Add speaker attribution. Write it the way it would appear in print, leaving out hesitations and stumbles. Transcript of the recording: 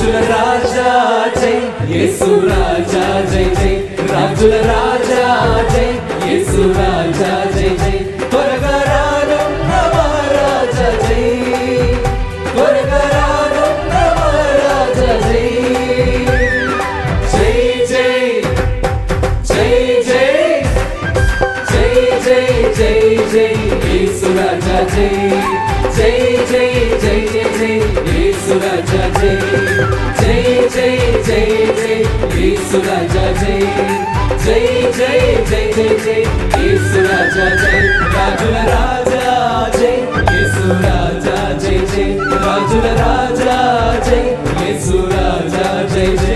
Speaker 1: రాజుల రాజా జై యేసు రాజా జై జై రాజుల రాజా జై యేసు రాజా జై జై త్వరగా రానున్న మహారాజా జై త్వరగా రానున్న మహారాజా జై జై జై జై జై జై జై జై యేసు రాజా జై జై జై జై జై జై యేసు రాజా జై జై జై జై జై యేసు రాజా జై జై జై జై జై జై యేసు రాజా జై రాజుల రాజా జై యేసు రాజా జై జై రాజుల రాజా జై యేసు రాజా జై జై